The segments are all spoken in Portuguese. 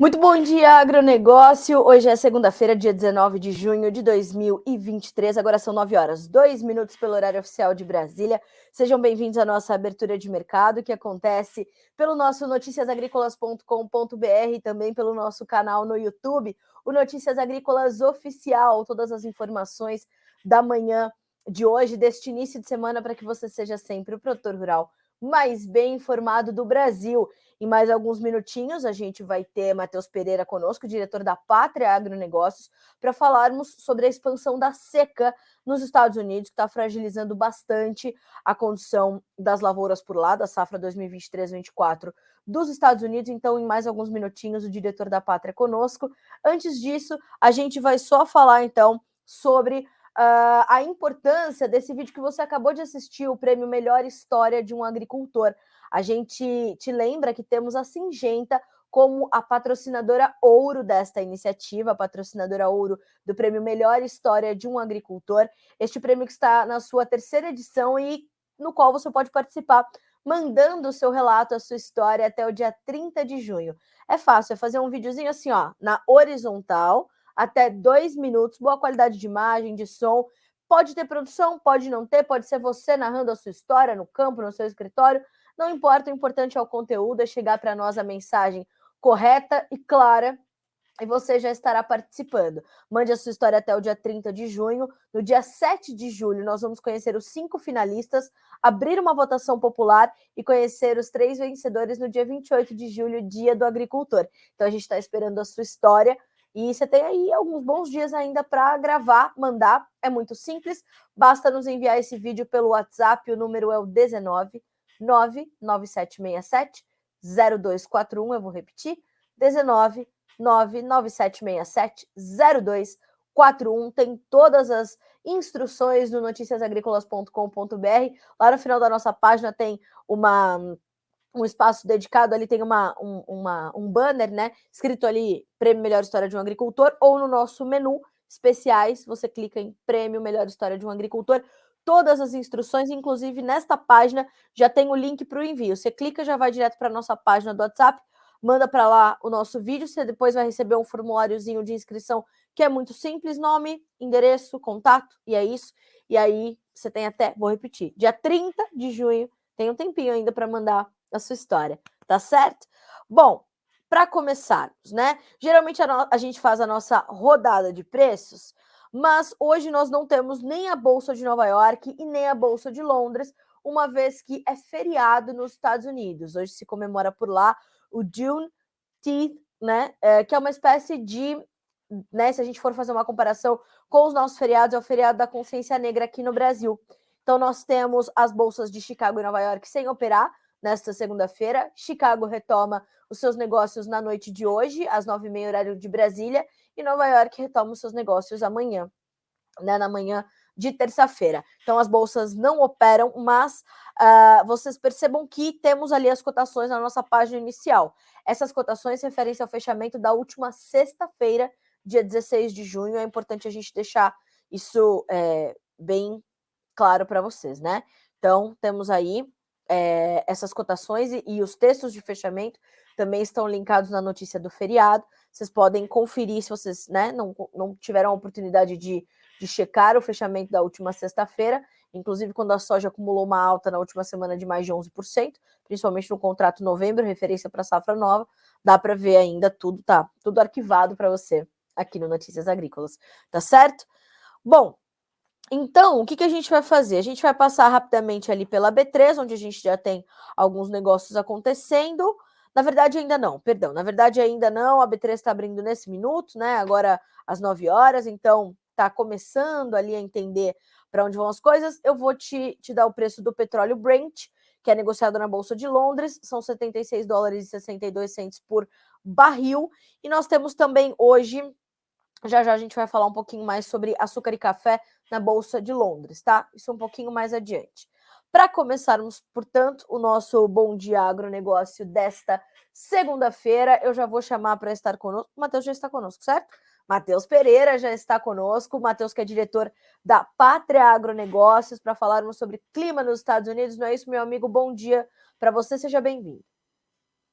Muito bom dia, agronegócio. Hoje é segunda-feira, dia 19 de junho de 2023. Agora são 9 horas, 2 minutos pelo horário oficial de Brasília. Sejam bem-vindos à nossa abertura de mercado, que acontece pelo nosso noticiasagricolas.com.br e também pelo nosso canal no YouTube, o Notícias Agrícolas Oficial. Todas as informações da manhã de hoje, deste início de semana, para que você seja sempre o produtor rural mais bem informado do Brasil. Em mais alguns minutinhos, a gente vai ter Matheus Pereira conosco, diretor da Pátria Agronegócios, para falarmos sobre a expansão da seca nos Estados Unidos, que está fragilizando bastante a condição das lavouras por lá, da safra 2023-24 dos Estados Unidos. Então, em mais alguns minutinhos, o diretor da Pátria conosco. Antes disso, a gente vai só falar, então, sobre a importância desse vídeo que você acabou de assistir, o prêmio Melhor História de um Agricultor. A gente te lembra que temos a Syngenta como a patrocinadora ouro desta iniciativa, a patrocinadora ouro do prêmio Melhor História de um Agricultor. Este prêmio que está na sua terceira edição e no qual você pode participar mandando o seu relato, a sua história até o dia 30 de junho. É fácil, é fazer um videozinho assim, ó, na horizontal, até 2 minutos, boa qualidade de imagem, de som. Pode ter produção, pode não ter, pode ser você narrando a sua história no campo, no seu escritório. Não importa, o importante é o conteúdo, é chegar para nós a mensagem correta e clara e você já estará participando. Mande a sua história até o dia 30 de junho. No dia 7 de julho, nós vamos conhecer os 5 finalistas, abrir uma votação popular e conhecer os 3 vencedores no dia 28 de julho, Dia do Agricultor. Então, a gente está esperando a sua história. E você tem aí alguns bons dias ainda para gravar, mandar. É muito simples. Basta nos enviar esse vídeo pelo WhatsApp. O número é o 19 99767 0241. Eu vou repetir. 19 99767 0241. Tem todas as instruções no noticiasagricolas.com.br. Lá no final da nossa página tem um espaço dedicado, ali tem um banner, né? Escrito ali Prêmio Melhor História de um Agricultor, ou no nosso menu especiais, você clica em Prêmio Melhor História de um Agricultor. Todas as instruções, inclusive nesta página, já tem o link para o envio. Você clica, já vai direto para a nossa página do WhatsApp, manda para lá o nosso vídeo, você depois vai receber um formuláriozinho de inscrição que é muito simples, nome, endereço, contato, e é isso. E aí você tem até, vou repetir, dia 30 de junho, tem um tempinho ainda para mandar a sua história, tá certo? Bom, para começarmos, né? Geralmente a gente faz a nossa rodada de preços, mas hoje nós não temos nem a Bolsa de Nova York e nem a Bolsa de Londres, uma vez que é feriado nos Estados Unidos. Hoje se comemora por lá o Juneteenth, né? Que é uma espécie de, né? Se a gente for fazer uma comparação com os nossos feriados, é o feriado da consciência negra aqui no Brasil. Então nós temos as bolsas de Chicago e Nova York sem operar nesta segunda-feira. Chicago retoma os seus negócios na noite de hoje, às 9h30, horário de Brasília, e Nova York retoma os seus negócios amanhã, né, na manhã de terça-feira. Então as bolsas não operam, mas vocês percebam que temos ali as cotações na nossa página inicial. Essas cotações referem-se ao fechamento da última sexta-feira, dia 16 de junho. É importante a gente deixar isso bem claro para vocês, né? Então temos aí essas cotações e os textos de fechamento também estão linkados na notícia do feriado. Vocês podem conferir se vocês, né, não tiveram a oportunidade de checar o fechamento da última sexta-feira, inclusive quando a soja acumulou uma alta na última semana de mais de 11%, principalmente no contrato novembro, referência para a safra nova. Dá para ver ainda tudo, tá tudo arquivado para você aqui no Notícias Agrícolas, tá certo? Bom, então, o que a gente vai fazer? A gente vai passar rapidamente ali pela B3, onde a gente já tem alguns negócios acontecendo. Na verdade, ainda não, perdão. Na verdade, ainda não. A B3 está abrindo nesse minuto, né? Agora às 9 horas. Então, está começando ali a entender para onde vão as coisas. Eu vou te dar o preço do petróleo Brent, que é negociado na Bolsa de Londres. São 76 dólares e 62 centos por barril. E nós temos também hoje, já a gente vai falar um pouquinho mais sobre açúcar e café na Bolsa de Londres, tá? Isso um pouquinho mais adiante. Para começarmos, portanto, o nosso Bom Dia Agronegócio desta segunda-feira, eu já vou chamar para estar conosco. O Matheus já está conosco, certo? Matheus Pereira já está conosco. O Matheus, que é diretor da Pátria Agronegócios, para falarmos sobre clima nos Estados Unidos. Não é isso, meu amigo? Bom dia para você, seja bem-vindo.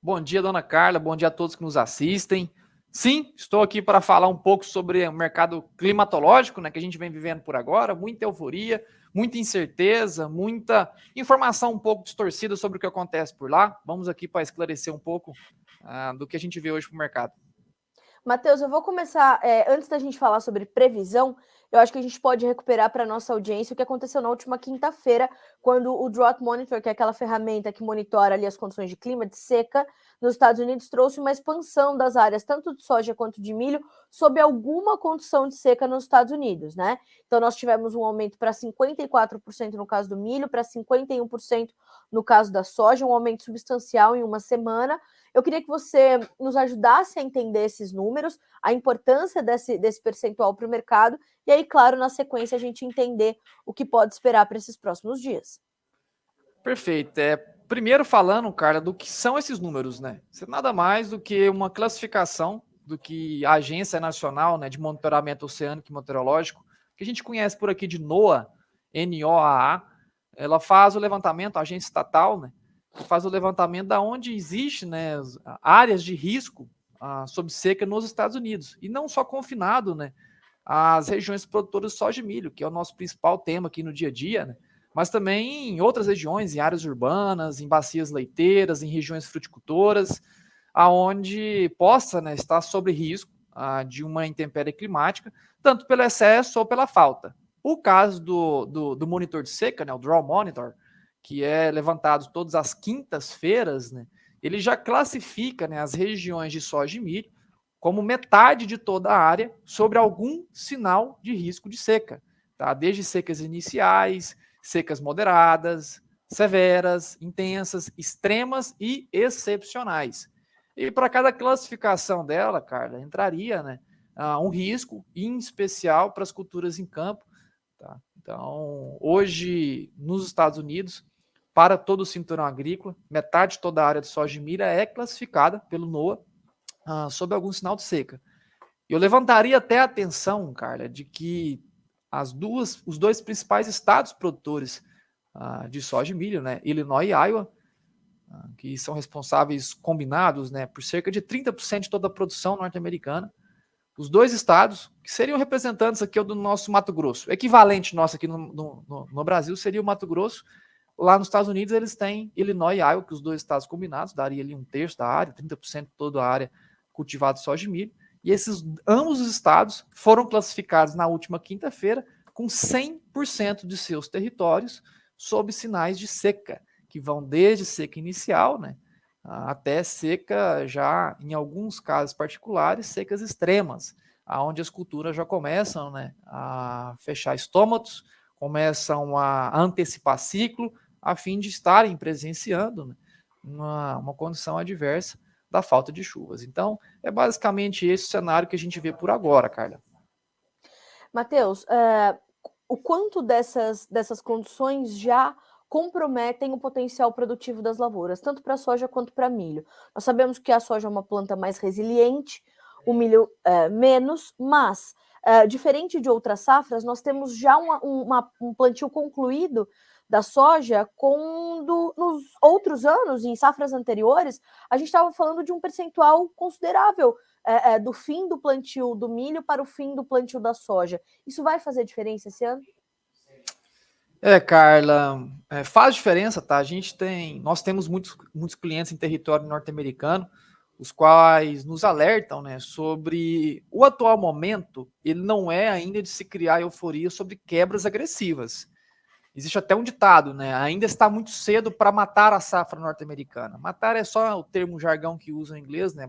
Bom dia, dona Carla. Bom dia a todos que nos assistem. Sim, estou aqui para falar um pouco sobre o mercado climatológico, né, que a gente vem vivendo por agora. Muita euforia, muita incerteza, muita informação um pouco distorcida sobre o que acontece por lá. Vamos aqui para esclarecer um pouco do que a gente vê hoje para o mercado. Matheus, eu vou começar, antes da gente falar sobre previsão, eu acho que a gente pode recuperar para a nossa audiência o que aconteceu na última quinta-feira, quando o Drought Monitor, que é aquela ferramenta que monitora ali as condições de clima, de seca, nos Estados Unidos, trouxe uma expansão das áreas, tanto de soja quanto de milho, sob alguma condição de seca nos Estados Unidos, né? Então, nós tivemos um aumento para 54% no caso do milho, para 51% no caso da soja, um aumento substancial em uma semana. Eu queria que você nos ajudasse a entender esses números, a importância desse percentual para o mercado, e aí, claro, na sequência, a gente entender o que pode esperar para esses próximos dias. Perfeito. Primeiro falando, Carla, do que são esses números, né? Isso é nada mais do que uma classificação do que a Agência Nacional, né, de Monitoramento Oceânico e Meteorológico, que a gente conhece por aqui de NOAA, NOAA, ela faz o levantamento, a agência estatal, né, faz o levantamento da onde existe, né, áreas de risco sob seca nos Estados Unidos. E não só confinado, né, às regiões produtoras de soja e milho, que é o nosso principal tema aqui no dia a dia, né? Mas também em outras regiões, em áreas urbanas, em bacias leiteiras, em regiões fruticultoras, aonde possa, né, estar sob risco de uma intempérie climática, tanto pelo excesso ou pela falta. O caso do monitor de seca, né, o Draw Monitor, que é levantado todas as quintas-feiras, né, ele já classifica, né, as regiões de soja e milho como metade de toda a área sobre algum sinal de risco de seca, tá? Desde secas iniciais, secas moderadas, severas, intensas, extremas e excepcionais. E para cada classificação dela, Carla, entraria, né, um risco, em especial para as culturas em campo. Tá? Então, hoje, nos Estados Unidos, para todo o cinturão agrícola, metade de toda a área de soja e milho é classificada pelo NOAA sob algum sinal de seca. Eu levantaria até a atenção, Carla, de que os dois principais estados produtores de soja e milho, né, Illinois e Iowa, que são responsáveis combinados, né, por cerca de 30% de toda a produção norte-americana. Os dois estados, que seriam representantes aqui do nosso Mato Grosso, o equivalente nosso aqui no Brasil seria o Mato Grosso. Lá nos Estados Unidos eles têm Illinois e Iowa, que os dois estados combinados daria ali um terço da área, 30% de toda a área cultivada de soja e milho. E ambos os estados foram classificados na última quinta-feira com 100% de seus territórios sob sinais de seca, que vão desde seca inicial, né, até seca já, em alguns casos particulares, secas extremas, aonde as culturas já começam, né, a fechar estômatos, começam a antecipar ciclo, a fim de estarem presenciando, né, uma condição adversa da falta de chuvas. Então, é basicamente esse o cenário que a gente vê por agora, Carla. Matheus, o quanto dessas condições já comprometem o potencial produtivo das lavouras, tanto para soja quanto para milho? Nós sabemos que a soja é uma planta mais resiliente, o milho menos, mas diferente de outras safras, nós temos já um plantio concluído da soja nos outros anos, em safras anteriores, a gente estava falando de um percentual considerável do fim do plantio do milho para o fim do plantio da soja. Isso vai fazer diferença esse ano? Carla, faz diferença, tá? Nós temos muitos clientes em território norte-americano, os quais nos alertam, né, sobre o atual momento. Ele não é ainda de se criar euforia sobre quebras agressivas. Existe até um ditado, né? Ainda está muito cedo para matar a safra norte-americana. Matar é só o termo jargão que usa em inglês, né?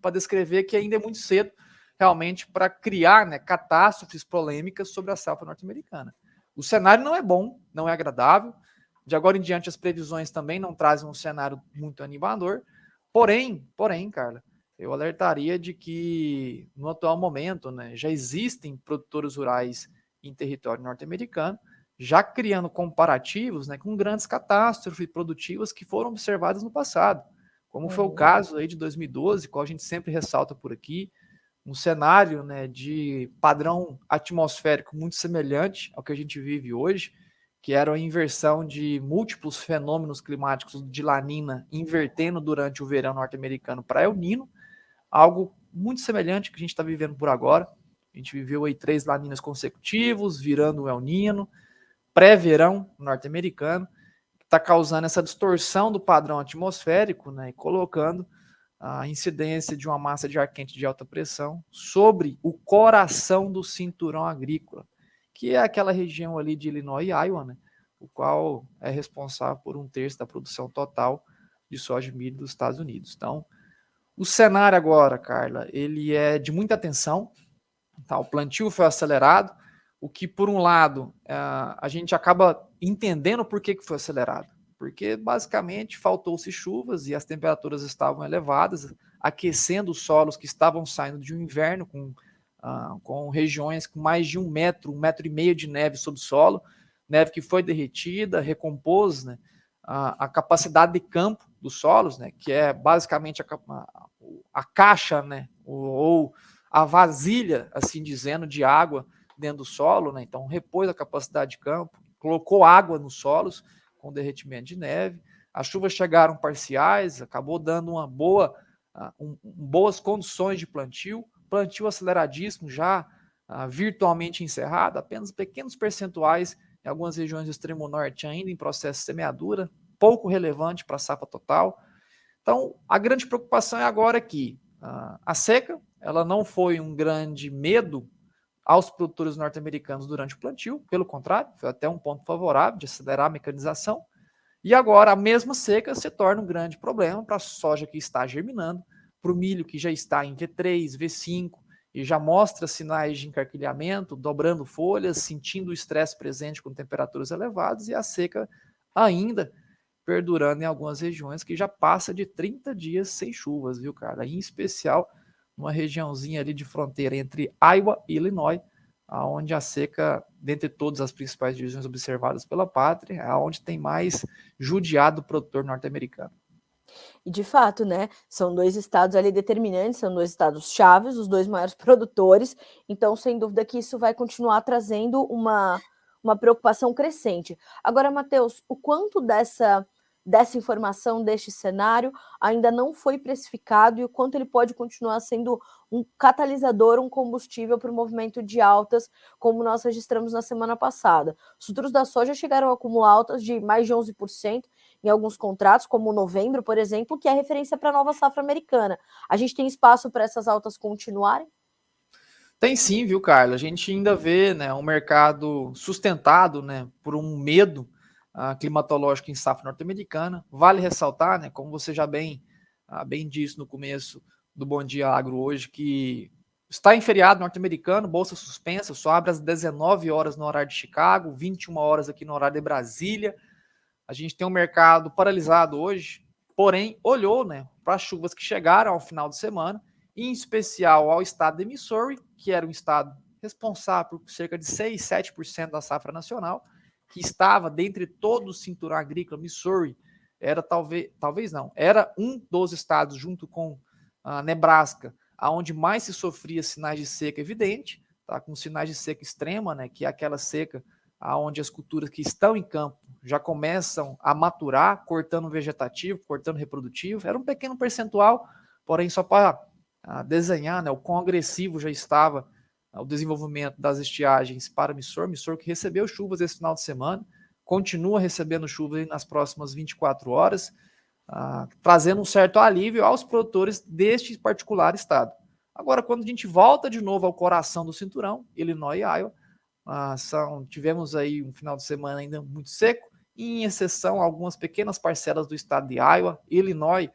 Para descrever que ainda é muito cedo realmente para criar, né, catástrofes polêmicas sobre a safra norte-americana. O cenário não é bom, não é agradável. De agora em diante, as previsões também não trazem um cenário muito animador. Porém, Carla, eu alertaria de que no atual momento, né, já existem produtores rurais em território norte-americano já criando comparativos, né, com grandes catástrofes produtivas que foram observadas no passado, como foi o caso aí de 2012, qual a gente sempre ressalta por aqui, um cenário, né, de padrão atmosférico muito semelhante ao que a gente vive hoje, que era a inversão de múltiplos fenômenos climáticos de La Nina invertendo durante o verão norte-americano para El Nino, algo muito semelhante que a gente está vivendo por agora. A gente viveu aí 3 La Ninas consecutivos, virando o El Nino, pré-verão norte-americano, que está causando essa distorção do padrão atmosférico, né, e colocando a incidência de uma massa de ar quente de alta pressão sobre o coração do cinturão agrícola, que é aquela região ali de Illinois e Iowa, né, o qual é responsável por 1/3 da produção total de soja e milho dos Estados Unidos. Então, o cenário agora, Carla, ele é de muita atenção. Tá? O plantio foi acelerado, o que, por um lado, a gente acaba entendendo por que foi acelerado. Porque, basicamente, faltou-se chuvas e as temperaturas estavam elevadas, aquecendo os solos que estavam saindo de um inverno com regiões com mais de 1 metro, 1,5 metro de neve sob o solo, neve que foi derretida, recompôs, né, a capacidade de campo dos solos, né, que é basicamente a caixa, né, ou a vasilha, assim dizendo, de água dentro do solo, né, então repôs a capacidade de campo, colocou água nos solos com derretimento de neve, as chuvas chegaram parciais, acabou dando boas condições de plantio aceleradíssimo já, virtualmente encerrado, apenas pequenos percentuais em algumas regiões do extremo norte ainda em processo de semeadura, pouco relevante para a safra total. Então, a grande preocupação é agora que a seca, ela não foi um grande medo aos produtores norte-americanos durante o plantio, pelo contrário, foi até um ponto favorável de acelerar a mecanização, e agora a mesma seca se torna um grande problema para a soja que está germinando, para o milho que já está em V3, V5, e já mostra sinais de encarquilhamento, dobrando folhas, sentindo o estresse presente com temperaturas elevadas, e a seca ainda perdurando em algumas regiões que já passa de 30 dias sem chuvas, viu, cara? Em especial numa regiãozinha ali de fronteira entre Iowa e Illinois, aonde a seca, dentre todas as principais divisões observadas pela pátria, é onde tem mais judiado o produtor norte-americano. E de fato, né, são 2 estados ali determinantes, são 2 estados chaves, os 2 maiores produtores, então sem dúvida que isso vai continuar trazendo uma preocupação crescente. Agora, Matheus, o quanto dessa informação, deste cenário, ainda não foi precificado e o quanto ele pode continuar sendo um catalisador, um combustível para o movimento de altas, como nós registramos na semana passada. Os futuros da soja chegaram a acumular altas de mais de 11%, em alguns contratos, como o novembro, por exemplo, que é referência para a nova safra americana. A gente tem espaço para essas altas continuarem? Tem sim, viu, Carla? A gente ainda vê, né, um mercado sustentado, né, por um medo climatológico em safra norte-americana. Vale ressaltar, né, como você já bem disse no começo do Bom Dia Agro hoje, que está em feriado norte-americano, bolsa suspensa, só abre às 19 horas no horário de Chicago, 21 horas aqui no horário de Brasília. A gente tem um mercado paralisado hoje, porém olhou, né, para as chuvas que chegaram ao final de semana, em especial ao estado de Missouri, que era um estado responsável por cerca de 6, 7% da safra nacional, que estava dentre todo o cinturão agrícola. Missouri era talvez não, era um dos estados junto com Nebraska, aonde mais se sofria sinais de seca evidente, tá, com sinais de seca extrema, né, que é aquela seca aonde as culturas que estão em campo já começam a maturar, cortando vegetativo, cortando reprodutivo. Era um pequeno percentual, porém só para desenhar, né, o quão agressivo já estava o desenvolvimento das estiagens para Missouri que recebeu chuvas esse final de semana, continua recebendo chuvas nas próximas 24 horas, trazendo um certo alívio aos produtores deste particular estado. Agora, quando a gente volta de novo ao coração do cinturão, Illinois e Iowa, tivemos aí um final de semana ainda muito seco, em exceção a algumas pequenas parcelas do estado de Iowa. Illinois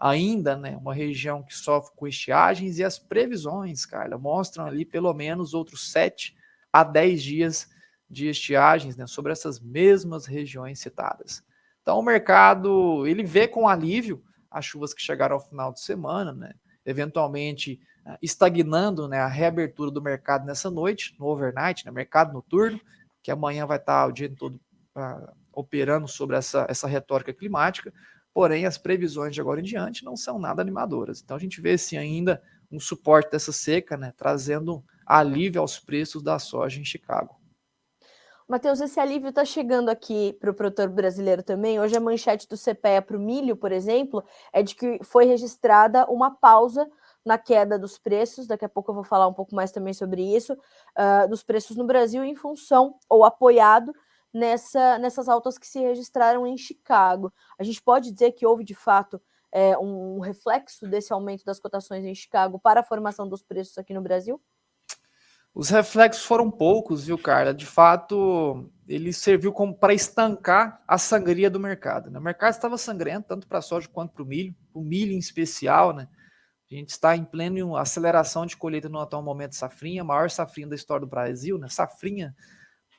ainda, né, uma região que sofre com estiagens, e as previsões, Carla, mostram ali pelo menos outros 7 a 10 dias de estiagens, né, sobre essas mesmas regiões citadas. Então o mercado, ele vê com alívio as chuvas que chegaram ao final de semana, né, eventualmente estagnando, né, a reabertura do mercado nessa noite, no overnight, né, mercado noturno, que amanhã vai estar o dia todo operando sobre essa retórica climática, porém as previsões de agora em diante não são nada animadoras. Então a gente vê sim ainda um suporte dessa seca, né, trazendo alívio aos preços da soja em Chicago. Matheus, esse alívio está chegando aqui para o produtor brasileiro também. Hoje a manchete do CPEA para o milho, por exemplo, é de que foi registrada uma pausa na queda dos preços. Daqui a pouco eu vou falar um pouco mais também sobre isso, dos preços no Brasil em função ou apoiado nessas altas que se registraram em Chicago. A gente pode dizer que houve de fato um reflexo desse aumento das cotações em Chicago para a formação dos preços aqui no Brasil? Os reflexos foram poucos, viu, Carla? De fato, ele serviu como para estancar a sangria do mercado, né? O mercado estava sangrento, tanto para a soja quanto para o milho em especial, né? A gente está em plena aceleração de colheita no atual momento safrinha, a maior safrinha da história do Brasil, né? Safrinha,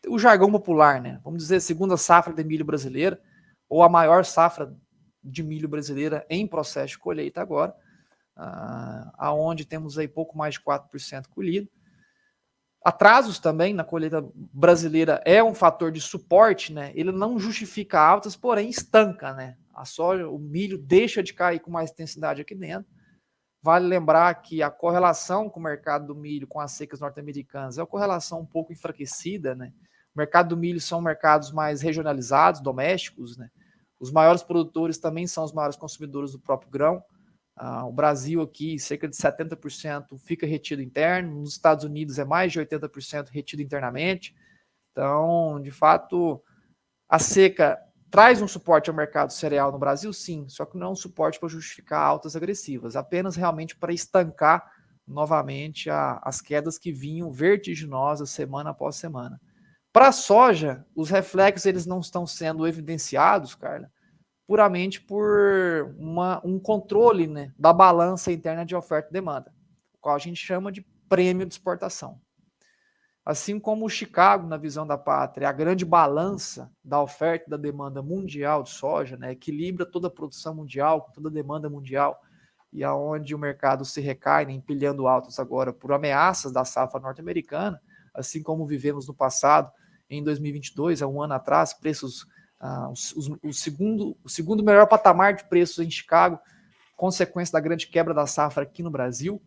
o jargão popular, né? Vamos dizer, segunda safra de milho brasileira, ou a maior safra de milho brasileira em processo de colheita agora, aonde temos aí pouco mais de 4% colhido. Atrasos também na colheita brasileira é um fator de suporte, né? Ele não justifica altas, porém estanca, né? A soja, o milho deixa de cair com mais intensidade aqui dentro. Vale lembrar que a correlação com o mercado do milho com as secas norte-americanas é uma correlação um pouco enfraquecida, né? O mercado do milho são mercados mais regionalizados, domésticos, né? Os maiores produtores também são os maiores consumidores do próprio grão. O Brasil aqui, cerca de 70% fica retido interno, nos Estados Unidos é mais de 80% retido internamente. Então, de fato, a seca traz um suporte ao mercado cereal no Brasil, sim, só que não é um suporte para justificar altas agressivas, apenas realmente para estancar novamente as quedas que vinham vertiginosas semana após semana. Para a soja, os reflexos eles não estão sendo evidenciados, Carla, puramente por um controle, né, da balança interna de oferta e demanda, o qual a gente chama de prêmio de exportação. Assim como o Chicago, na visão da pátria, é a grande balança da oferta e da demanda mundial de soja, né, equilibra toda a produção mundial, toda a demanda mundial, e aonde o mercado se recai, né, empilhando altas agora por ameaças da safra norte-americana, assim como vivemos no passado, em 2022, há um ano atrás, preços o segundo melhor patamar de preços em Chicago, consequência da grande quebra da safra aqui no Brasil.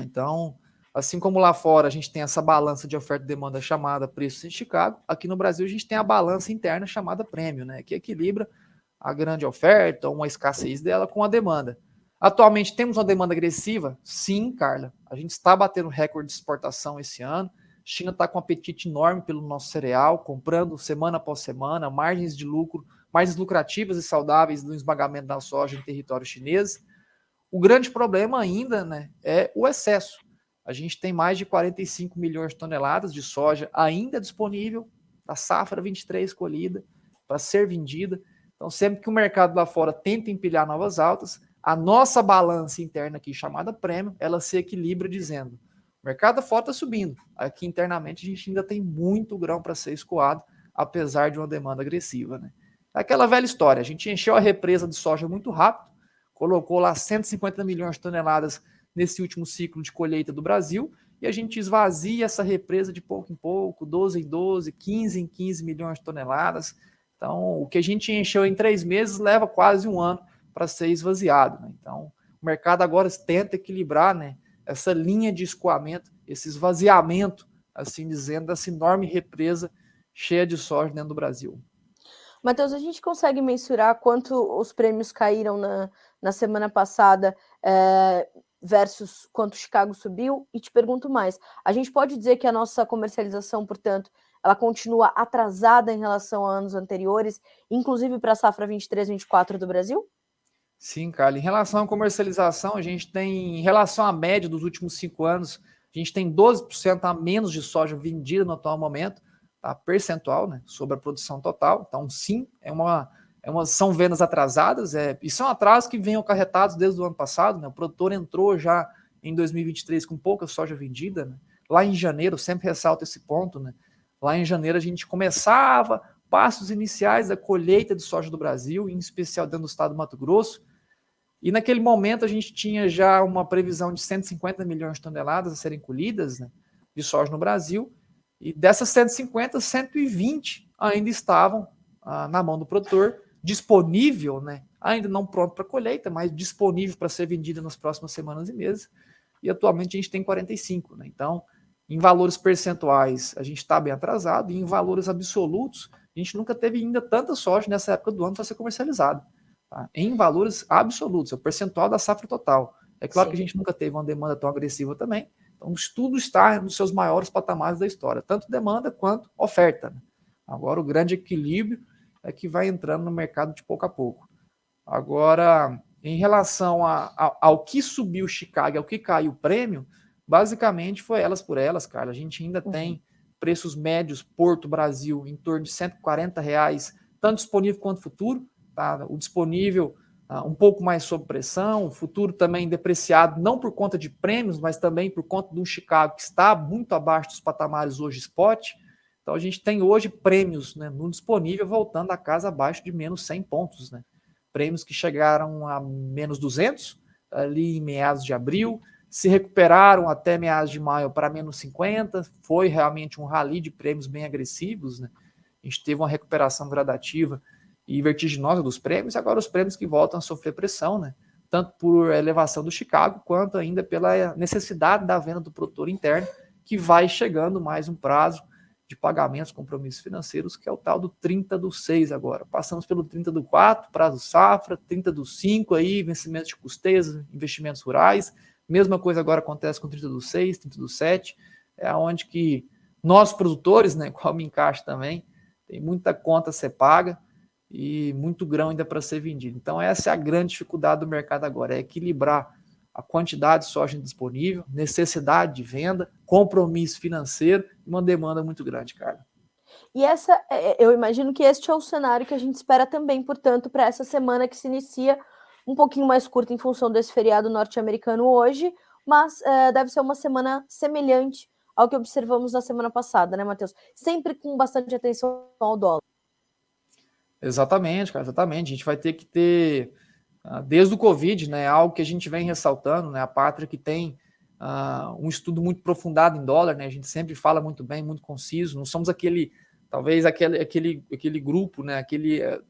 Então, assim como lá fora a gente tem essa balança de oferta e demanda chamada preços em Chicago, aqui no Brasil a gente tem a balança interna chamada prêmio, né, que equilibra a grande oferta, uma escassez dela com a demanda. Atualmente temos uma demanda agressiva? Sim, Carla. A gente está batendo recorde de exportação esse ano. China está com um apetite enorme pelo nosso cereal, comprando semana após semana, margens de lucro, margens lucrativas e saudáveis do esmagamento da soja em território chinês. O grande problema ainda, né, é o excesso. A gente tem mais de 45 milhões de toneladas de soja ainda disponível da safra 23 colhida para ser vendida. Então, sempre que o mercado lá fora tenta empilhar novas altas, a nossa balança interna aqui, chamada prêmio, ela se equilibra dizendo: o mercado fora está subindo. Aqui internamente a gente ainda tem muito grão para ser escoado, apesar de uma demanda agressiva, né? Aquela velha história, a gente encheu a represa de soja muito rápido, colocou lá 150 milhões de toneladas nesse último ciclo de colheita do Brasil, e a gente esvazia essa represa de pouco em pouco, 12 em 12, 15 em 15 milhões de toneladas. Então, o que a gente encheu em 3 meses leva quase um ano para ser esvaziado, né? Então, o mercado agora tenta equilibrar, né, essa linha de escoamento, esse esvaziamento, assim dizendo, dessa enorme represa cheia de soja dentro do Brasil. Matheus, a gente consegue mensurar quanto os prêmios caíram na semana passada versus quanto Chicago subiu? E te pergunto mais, a gente pode dizer que a nossa comercialização, portanto, ela continua atrasada em relação a anos anteriores, inclusive para a safra 23-24 do Brasil? Sim, Carla. Em relação à comercialização, a gente tem, em relação à média dos últimos 5 anos, a gente tem 12% a menos de soja vendida no atual momento, tá? Percentual, né, sobre a produção total. Então, sim, são vendas atrasadas, e são atrasos que vêm acarretados desde o ano passado, né? O produtor entrou já em 2023 com pouca soja vendida, né? Lá em janeiro, sempre ressalto esse ponto, né? Lá em janeiro a gente começava passos iniciais da colheita de soja do Brasil, em especial dentro do estado do Mato Grosso, e naquele momento a gente tinha já uma previsão de 150 milhões de toneladas a serem colhidas, né, de soja no Brasil, e dessas 150, 120 ainda estavam na mão do produtor, disponível, né, ainda não pronto para colheita, mas disponível para ser vendida nas próximas semanas e meses, e atualmente a gente tem 45. Né, então, Em valores percentuais, a gente está bem atrasado, e em valores absolutos, a gente nunca teve ainda tanta soja nessa época do ano para ser comercializada. Tá? Em valores absolutos, é o percentual da safra total. É claro que a gente nunca teve uma demanda tão agressiva também, então tudo está nos seus maiores patamares da história, tanto demanda quanto oferta. Né? Agora, o grande equilíbrio é que vai entrando no mercado de pouco a pouco. Agora, em relação ao que subiu Chicago, ao que caiu o prêmio, basicamente foi elas por elas, cara. A gente ainda tem preços médios Porto Brasil em torno de R$140, tanto disponível quanto futuro. Tá? O disponível um pouco mais sob pressão, o futuro também depreciado, não por conta de prêmios, mas também por conta do Chicago, que está muito abaixo dos patamares hoje spot. Então a gente tem hoje prêmios, né, no disponível voltando a casa abaixo de menos 100 pontos, né? Prêmios que chegaram a menos 200 ali em meados de abril, se recuperaram até meados de maio para menos 50, foi realmente um rally de prêmios bem agressivos, né? A gente teve uma recuperação gradativa e vertiginosa dos prêmios, e agora os prêmios que voltam a sofrer pressão, né? Tanto por elevação do Chicago, quanto ainda pela necessidade da venda do produtor interno, que vai chegando mais um prazo de pagamentos, compromissos financeiros, que é o tal do 30/6 agora. Passamos pelo 30/4, prazo safra, 30/5 aí, vencimento de custeias, investimentos rurais. Mesma coisa agora acontece com 30/6, 30/7, é onde que nós produtores, né, qual me encaixa também, tem muita conta a ser paga e muito grão ainda para ser vendido. Então essa é a grande dificuldade do mercado agora, é equilibrar a quantidade de soja disponível, necessidade de venda, compromisso financeiro e uma demanda muito grande, cara. E eu imagino que este é o cenário que a gente espera também, portanto, para essa semana que se inicia um pouquinho mais curta em função desse feriado norte-americano hoje, mas deve ser uma semana semelhante ao que observamos na semana passada, né, Matheus? Sempre com bastante atenção ao dólar. Exatamente, cara, exatamente. A gente vai ter que ter, desde o Covid, né, algo que a gente vem ressaltando, né, a Pátria que tem um estudo muito aprofundado em dólar, né, a gente sempre fala muito bem, muito conciso, não somos talvez aquele grupo, né,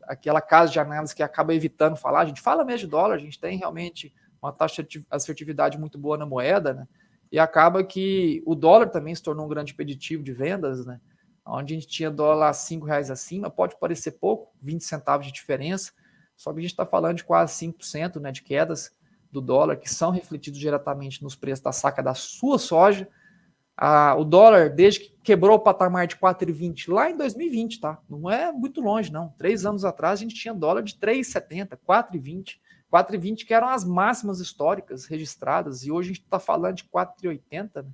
aquela casa de análise que acaba evitando falar, a gente fala mesmo de dólar, a gente tem realmente uma taxa de assertividade muito boa na moeda, né, e acaba que o dólar também se tornou um grande impeditivo de vendas, né, onde a gente tinha dólar a R$5 acima, pode parecer pouco, 20 centavos de diferença, só que a gente está falando de quase 5%, né, de quedas do dólar, que são refletidos diretamente nos preços da saca da sua soja. O dólar, desde que quebrou o patamar de 4,20 lá em 2020, tá? Não é muito longe, não. 3 anos atrás a gente tinha dólar de 3,70, 4,20. 4,20 que eram as máximas históricas registradas, e hoje a gente está falando de 4,80, né?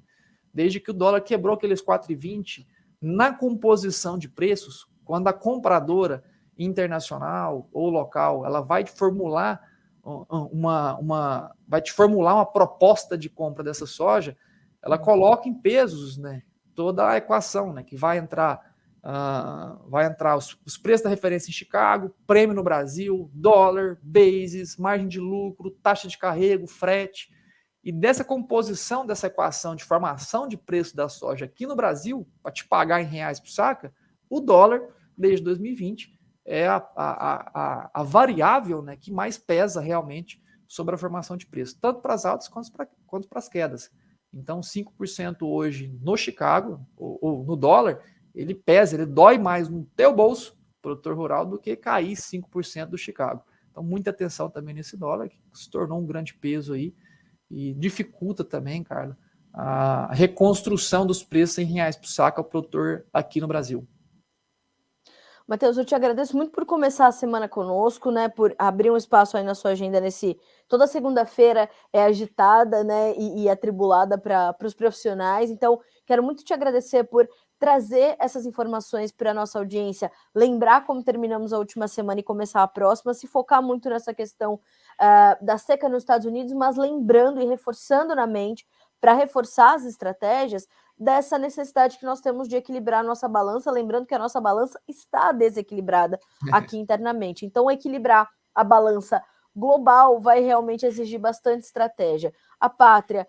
Desde que o dólar quebrou aqueles 4,20, na composição de preços, quando a compradora internacional ou local ela vai te formular uma proposta de compra dessa soja, ela coloca em pesos, né, toda a equação, né, que vai entrar os preços da referência em Chicago, prêmio no Brasil, dólar, bases, margem de lucro, taxa de carrego, frete. E dessa composição dessa equação de formação de preço da soja aqui no Brasil, para te pagar em reais por saca, o dólar, desde 2020, é a variável, né, que mais pesa realmente sobre a formação de preço, tanto para as altas quanto para as quedas. Então, 5% hoje no Chicago, ou no dólar, ele pesa, ele dói mais no teu bolso, produtor rural, do que cair 5% do Chicago. Então, muita atenção também nesse dólar, que se tornou um grande peso aí, e dificulta também, Carlos, a reconstrução dos preços em reais por saco ao produtor aqui no Brasil. Matheus, eu te agradeço muito por começar a semana conosco, né? Por abrir um espaço aí na sua agenda toda segunda-feira é agitada, né? E atribulada para os profissionais. Então, quero muito te agradecer por trazer essas informações para a nossa audiência, lembrar como terminamos a última semana e começar a próxima, se focar muito nessa questão da seca nos Estados Unidos, mas lembrando e reforçando na mente, para reforçar as estratégias, dessa necessidade que nós temos de equilibrar a nossa balança, lembrando que a nossa balança está desequilibrada aqui internamente. Então, equilibrar a balança global vai realmente exigir bastante estratégia. A Pátria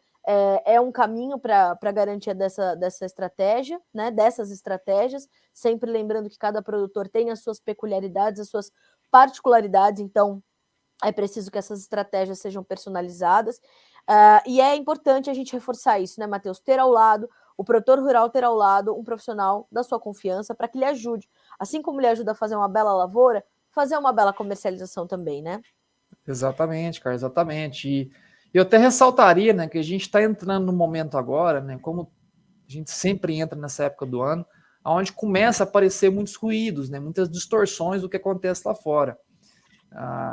é um caminho para a garantia dessa estratégia, né? Dessas estratégias, sempre lembrando que cada produtor tem as suas peculiaridades, as suas particularidades, então é preciso que essas estratégias sejam personalizadas. E é importante a gente reforçar isso, né, Matheus? Ter ao lado o produtor rural ter ao lado um profissional da sua confiança para que lhe ajude. Assim como lhe ajuda a fazer uma bela lavoura, fazer uma bela comercialização também, né? Exatamente, cara, exatamente. E eu até ressaltaria, né, que a gente está entrando no momento agora, né, como a gente sempre entra nessa época do ano, onde começa a aparecer muitos ruídos, né, muitas distorções do que acontece lá fora.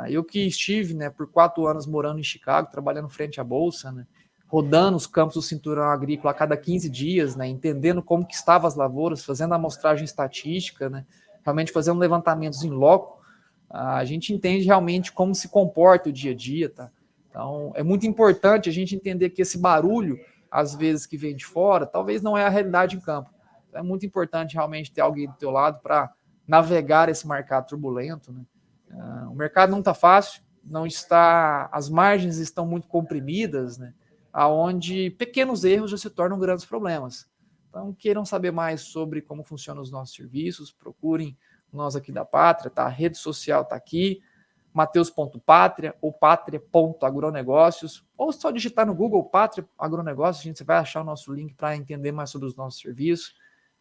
Eu que estive, né, por 4 anos morando em Chicago, trabalhando frente à bolsa, né, rodando os campos do cinturão agrícola a cada 15 dias, né, entendendo como que estavam as lavouras, fazendo a amostragem estatística, né, realmente fazendo levantamentos em loco, a gente entende realmente como se comporta o dia a dia, tá? Então, é muito importante a gente entender que esse barulho, às vezes, que vem de fora, talvez não é a realidade em campo. Então, é muito importante realmente ter alguém do teu lado para navegar esse mercado turbulento, né? O mercado não está fácil, não está, as margens estão muito comprimidas, né? Aonde pequenos erros já se tornam grandes problemas. Então, queiram saber mais sobre como funcionam os nossos serviços, procurem nós aqui da Pátria, tá? A rede social está aqui, mateus.patria ou patria.agronegócios, ou só digitar no Google Pátria Agronegócios, a gente vai achar o nosso link para entender mais sobre os nossos serviços.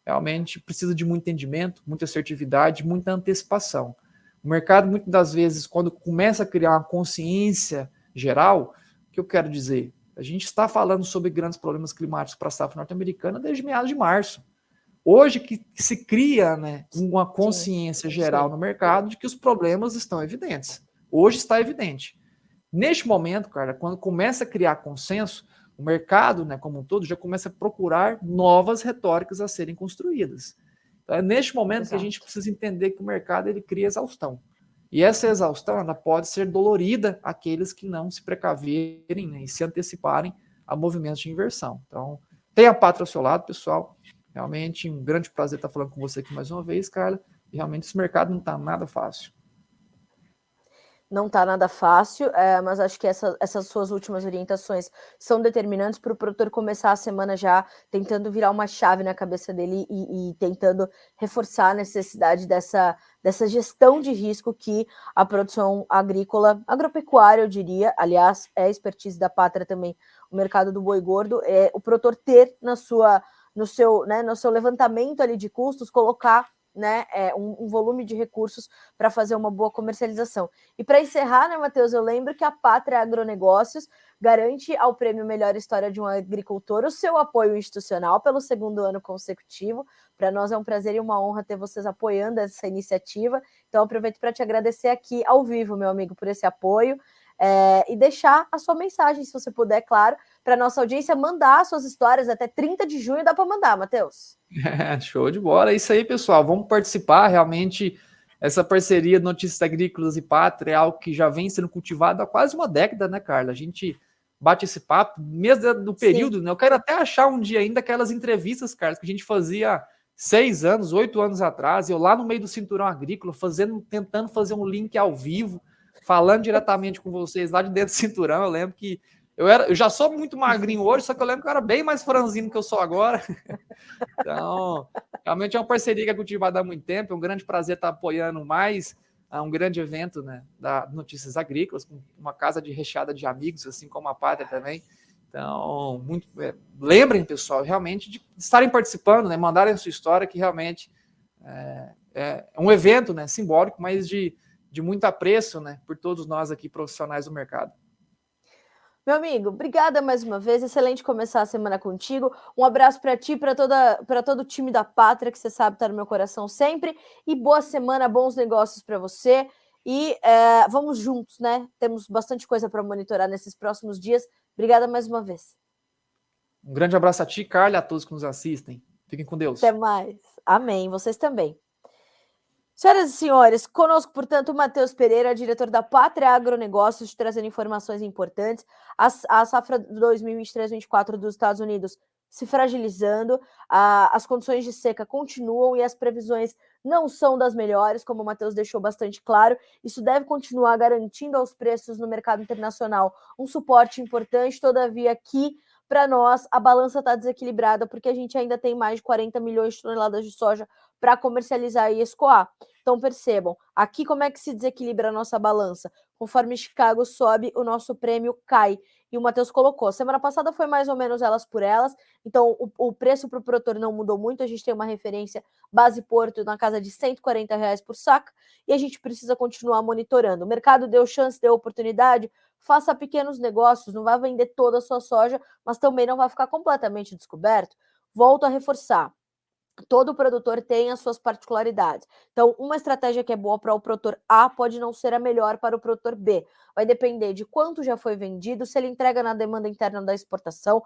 Realmente precisa de muito entendimento, muita assertividade, muita antecipação. O mercado, muitas das vezes, quando começa a criar uma consciência geral, o que eu quero dizer? A gente está falando sobre grandes problemas climáticos para a safra norte-americana desde meados de março. Hoje que se cria, né, uma consciência geral no mercado de que os problemas estão evidentes. Hoje está evidente. Neste momento, cara, quando começa a criar consenso, o mercado, né, como um todo, já começa a procurar novas retóricas a serem construídas. Então, é neste momento que a gente precisa entender que o mercado ele cria exaustão. E essa exaustão ela pode ser dolorida àqueles que não se precaverem, né, e se anteciparem a movimentos de inversão. Então, tenha a Pátria ao seu lado, pessoal. Realmente um grande prazer estar falando com você aqui mais uma vez, Carla. E realmente esse mercado não está nada fácil. Não está nada fácil, mas acho que essas suas últimas orientações são determinantes para o produtor começar a semana já tentando virar uma chave na cabeça dele e tentando reforçar a necessidade dessa gestão de risco que a produção agrícola, agropecuária, eu diria, aliás, é a expertise da Pátria também, o mercado do boi gordo, é o produtor ter no seu levantamento ali de custos, colocar, né, um volume de recursos para fazer uma boa comercialização. E para encerrar, né, Matheus, eu lembro que a Pátria Agronegócios garante ao Prêmio Melhor História de um Agricultor o seu apoio institucional pelo 2º ano consecutivo. Para nós é um prazer e uma honra ter vocês apoiando essa iniciativa. Então, aproveito para te agradecer aqui ao vivo, meu amigo, por esse apoio. E deixar a sua mensagem, se você puder, claro, para a nossa audiência mandar suas histórias até 30 de junho, dá para mandar, Matheus. Show de bola, é isso aí, pessoal, vamos participar, realmente essa parceria de Notícias Agrícolas e Pátria é algo que já vem sendo cultivado há quase uma década, né, Carla? A gente bate esse papo, mesmo do período, Sim. né, eu quero até achar um dia ainda aquelas entrevistas, Carla, que a gente fazia 6 anos, 8 anos atrás, eu lá no meio do cinturão agrícola, tentando fazer um link ao vivo, falando diretamente com vocês lá de dentro do cinturão. Eu lembro que eu já sou muito magrinho hoje, só que eu lembro que eu era bem mais franzino do que eu sou agora. Então, realmente é uma parceria que é cultivada há muito tempo. É um grande prazer estar apoiando mais um grande evento, né, da Notícias Agrícolas, com uma casa recheada de amigos, assim como a Pátria também. Então, lembrem, pessoal, realmente de estarem participando, né, mandarem a sua história, que realmente é um evento, né, simbólico, mas de muito apreço, né, por todos nós aqui profissionais do mercado. Meu amigo, obrigada mais uma vez. Excelente começar a semana contigo. Um abraço para ti, para todo o time da Pátria, que você sabe está no meu coração sempre. E boa semana, bons negócios para você. E vamos juntos, né? Temos bastante coisa para monitorar nesses próximos dias. Obrigada mais uma vez. Um grande abraço a ti, Carla, e a todos que nos assistem. Fiquem com Deus. Até mais. Amém. Vocês também. Senhoras e senhores, conosco, portanto, o Matheus Pereira, diretor da Pátria Agronegócios, trazendo informações importantes. A safra 2023-24 dos Estados Unidos se fragilizando, as condições de seca continuam e as previsões não são das melhores, como o Matheus deixou bastante claro. Isso deve continuar garantindo aos preços no mercado internacional um suporte importante, todavia aqui, para nós, a balança está desequilibrada, porque a gente ainda tem mais de 40 milhões de toneladas de soja para comercializar e escoar. Então percebam, aqui como é que se desequilibra a nossa balança? Conforme Chicago sobe, o nosso prêmio cai. E o Matheus colocou, semana passada foi mais ou menos elas por elas, então o preço para o produtor não mudou muito, a gente tem uma referência base Porto na casa de R$140 por saca, e a gente precisa continuar monitorando. O mercado deu chance, deu oportunidade, faça pequenos negócios, não vai vender toda a sua soja, mas também não vai ficar completamente descoberto. Volto a reforçar, todo produtor tem as suas particularidades. Então, uma estratégia que é boa para o produtor A pode não ser a melhor para o produtor B. Vai depender de quanto já foi vendido, se ele entrega na demanda interna da exportação,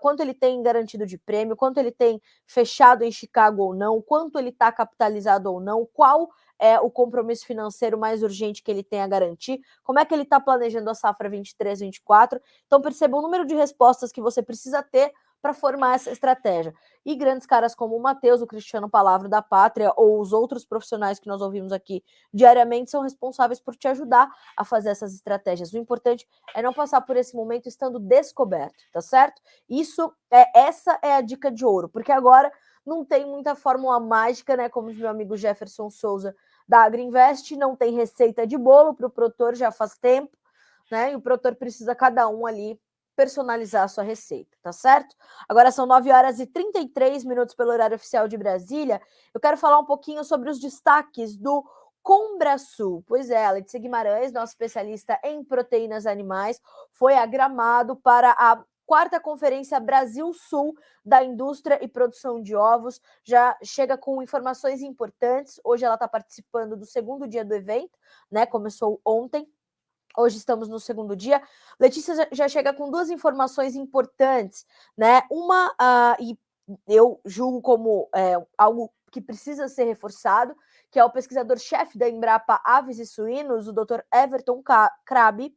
quanto ele tem garantido de prêmio, quanto ele tem fechado em Chicago ou não, quanto ele está capitalizado ou não, qual é o compromisso financeiro mais urgente que ele tem a garantir, como é que ele está planejando a safra 23, 24. Então, perceba o número de respostas que você precisa ter para formar essa estratégia. E grandes caras como o Matheus, o Cristiano Palavra da Pátria, ou os outros profissionais que nós ouvimos aqui diariamente, são responsáveis por te ajudar a fazer essas estratégias. O importante é não passar por esse momento estando descoberto, tá certo? Essa é a dica de ouro, porque agora não tem muita fórmula mágica, né? Como diz meu amigo Jefferson Souza da Agriinvest, não tem receita de bolo para o produtor já faz tempo, né? E o produtor precisa cada um ali personalizar a sua receita, tá certo? Agora são 9h33 pelo horário oficial de Brasília. Eu quero falar um pouquinho sobre os destaques do Combrasul. Pois é, Letícia Guimarães, nossa especialista em proteínas animais, foi a Gramado para a 4ª Conferência Brasil-Sul da Indústria e Produção de Ovos. Já chega com informações importantes. Hoje ela está participando do 2º dia do evento, né? Começou ontem. Hoje estamos no 2º dia. Letícia já chega com 2 informações importantes, né? Uma, e eu julgo como algo que precisa ser reforçado, que é o pesquisador-chefe da Embrapa Aves e Suínos, o Dr. Everton Krabi,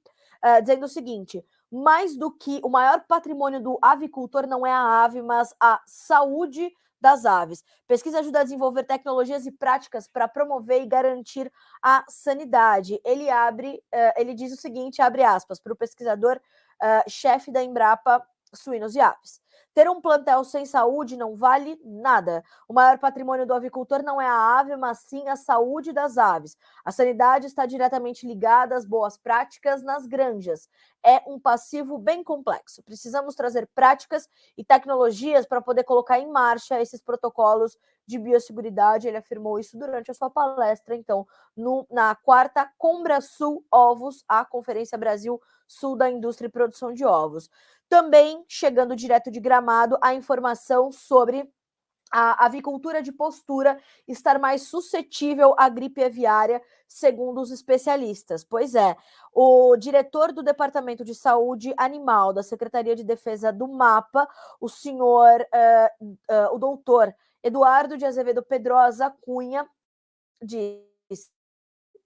dizendo o seguinte: mais do que o maior patrimônio do avicultor não é a ave, mas a saúde das aves. Pesquisa ajuda a desenvolver tecnologias e práticas para promover e garantir a sanidade. Ele diz o seguinte, abre aspas, para o pesquisador chefe da Embrapa Suínos e Aves. Ter um plantel sem saúde não vale nada. O maior patrimônio do avicultor não é a ave, mas sim a saúde das aves. A sanidade está diretamente ligada às boas práticas nas granjas. É um passivo bem complexo. Precisamos trazer práticas e tecnologias para poder colocar em marcha esses protocolos de biosseguridade. Ele afirmou isso durante a sua palestra, então, na 4ª Combrasul Ovos, a Conferência Brasil Sul da Indústria e Produção de Ovos. Também, chegando direto de Gramado, a informação sobre a avicultura de postura estar mais suscetível à gripe aviária, segundo os especialistas. Pois é, o diretor do Departamento de Saúde Animal da Secretaria de Defesa do MAPA, o doutor Eduardo de Azevedo Pedrosa Cunha, diz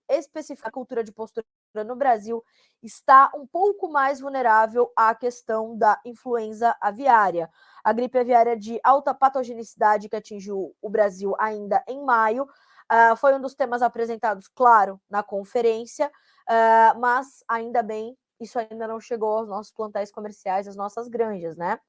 especificar a cultura de postura no Brasil está um pouco mais vulnerável à questão da influenza aviária. A gripe aviária de alta patogenicidade que atingiu o Brasil ainda em maio foi um dos temas apresentados, claro, na conferência, mas ainda bem, isso ainda não chegou aos nossos plantéis comerciais, às nossas granjas, né?